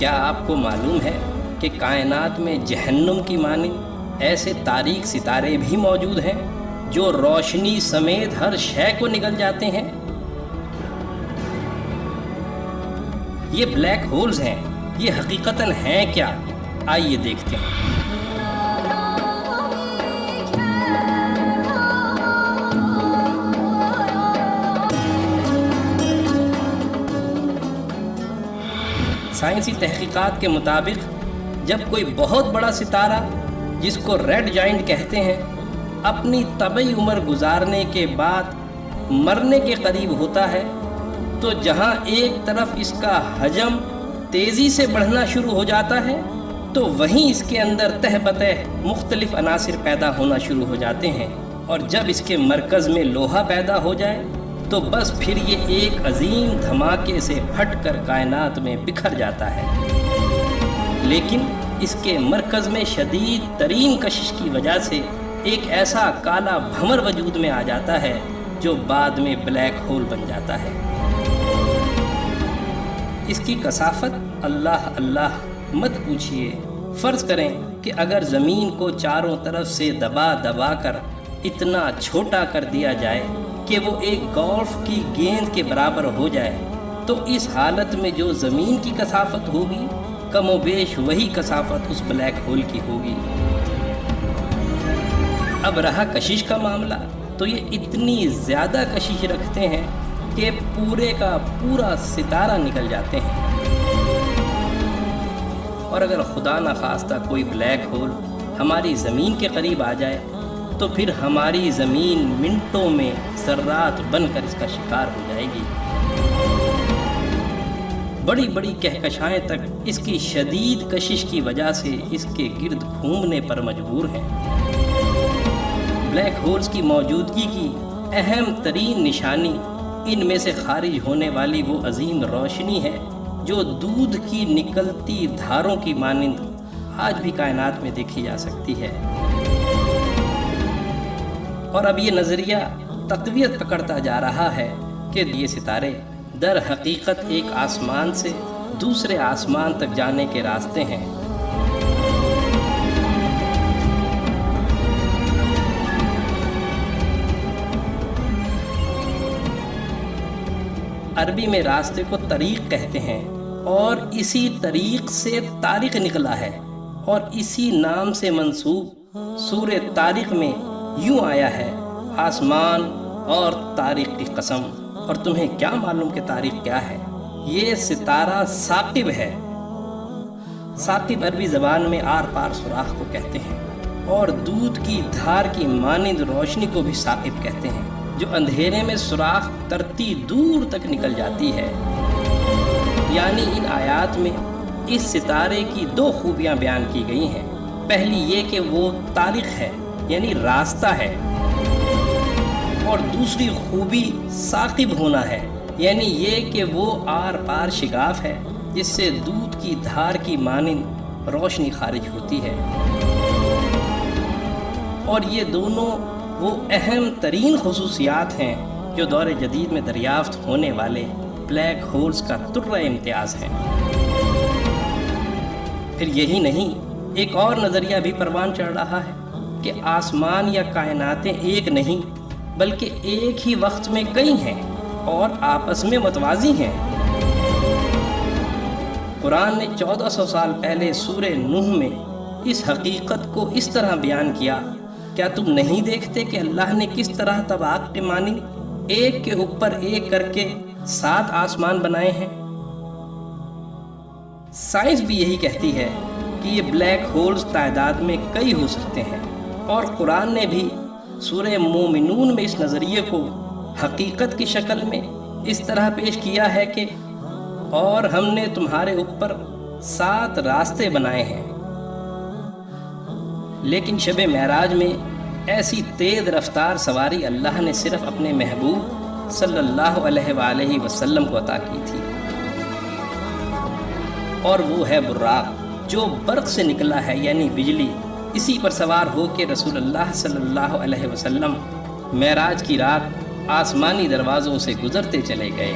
کیا آپ کو معلوم ہے کہ کائنات میں جہنم کی مانند ایسے تاریک ستارے بھی موجود ہیں جو روشنی سمیت ہر شے کو نگل جاتے ہیں؟ یہ بلیک ہولز ہیں، یہ حقیقتاً ہیں کیا؟ آئیے دیکھتے ہیں۔ سائنسی تحقیقات کے مطابق جب کوئی بہت بڑا ستارہ، جس کو ریڈ جائنٹ کہتے ہیں، اپنی طبعی عمر گزارنے کے بعد مرنے کے قریب ہوتا ہے تو جہاں ایک طرف اس کا حجم تیزی سے بڑھنا شروع ہو جاتا ہے تو وہیں اس کے اندر تہ بتہ مختلف عناصر پیدا ہونا شروع ہو جاتے ہیں، اور جب اس کے مرکز میں لوہا پیدا ہو جائے تو بس پھر یہ ایک عظیم دھماکے سے پھٹ کر کائنات میں بکھر جاتا ہے۔ لیکن اس کے مرکز میں شدید ترین کشش کی وجہ سے ایک ایسا کالا بھنور وجود میں آ جاتا ہے جو بعد میں بلیک ہول بن جاتا ہے۔ اس کی کثافت اللہ مت پوچھئے۔ فرض کریں کہ اگر زمین کو چاروں طرف سے دبا دبا کر اتنا چھوٹا کر دیا جائے کہ وہ ایک گولف کی گیند کے برابر ہو جائے تو اس حالت میں جو زمین کی کثافت ہوگی کم و بیش وہی کثافت اس بلیک ہول کی ہوگی۔ اب رہا کشش کا معاملہ، تو یہ اتنی زیادہ کشش رکھتے ہیں کہ پورے کا پورا ستارہ نکل جاتے ہیں۔ اور اگر خدا نخواستہ کوئی بلیک ہول ہماری زمین کے قریب آ جائے تو پھر ہماری زمین منٹوں میں ذرات بن کر اس کا شکار ہو جائے گی۔ بڑی بڑی کہکشائیں تک اس کی شدید کشش کی وجہ سے اس کے گرد گھومنے پر مجبور ہیں۔ بلیک ہولز کی موجودگی کی اہم ترین نشانی ان میں سے خارج ہونے والی وہ عظیم روشنی ہے جو دودھ کی نکلتی دھاروں کی مانند آج بھی کائنات میں دیکھی جا سکتی ہے۔ اور اب یہ نظریہ تقویت پکڑتا جا رہا ہے کہ یہ ستارے در حقیقت ایک آسمان سے دوسرے آسمان تک جانے کے راستے ہیں۔ عربی میں راستے کو طریق کہتے ہیں، اور اسی طریق سے طارق نکلا ہے، اور اسی نام سے منسوب سورہ طارق میں یوں آیا ہے: آسمان اور طارق کی قسم۔ اور تمہیں کیا معلوم کہ طارق کیا ہے؟ یہ ستارہ ثاقب ہے۔ ثاقب عربی زبان میں آر پار سوراخ کو کہتے ہیں، اور دودھ کی دھار کی مانند روشنی کو بھی ثاقب کہتے ہیں، جو اندھیرے میں سوراخ ترتی دور تک نکل جاتی ہے۔ یعنی ان آیات میں اس ستارے کی دو خوبیاں بیان کی گئی ہیں۔ پہلی یہ کہ وہ طارق ہے، یعنی راستہ ہے، اور دوسری خوبی ثاقب ہونا ہے، یعنی یہ کہ وہ آر پار شگاف ہے جس سے دودھ کی دھار کی مانند روشنی خارج ہوتی ہے۔ اور یہ دونوں وہ اہم ترین خصوصیات ہیں جو دور جدید میں دریافت ہونے والے بلیک ہولز کا طرہ امتیاز ہیں۔ پھر یہی نہیں، ایک اور نظریہ بھی پروان چڑھ رہا ہے کہ آسمان یا کائناتیں ایک نہیں بلکہ ایک ہی وقت میں کئی ہیں اور آپس میں متوازی ہیں۔ قرآن نے 1400 سال پہلے سورہ نوح میں اس حقیقت کو اس طرح بیان کیا: کیا تم نہیں دیکھتے کہ اللہ نے کس طرح طباق کے مانند ایک کے اوپر ایک کر کے 7 آسمان بنائے ہیں؟ سائنس بھی یہی کہتی ہے کہ یہ بلیک ہولز تعداد میں کئی ہو سکتے ہیں، اور قرآن نے بھی سورہ مومنون میں اس نظریے کو حقیقت کی شکل میں اس طرح پیش کیا ہے کہ اور ہم نے تمہارے اوپر 7 راستے بنائے ہیں۔ لیکن شب معراج میں ایسی تیز رفتار سواری اللہ نے صرف اپنے محبوب صلی اللہ علیہ وآلہ وسلم کو عطا کی تھی، اور وہ ہے براق، جو برق سے نکلا ہے، یعنی بجلی۔ اسی پر سوار ہو کے رسول اللہ صلی اللہ علیہ وسلم معراج کی رات آسمانی دروازوں سے گزرتے چلے گئے۔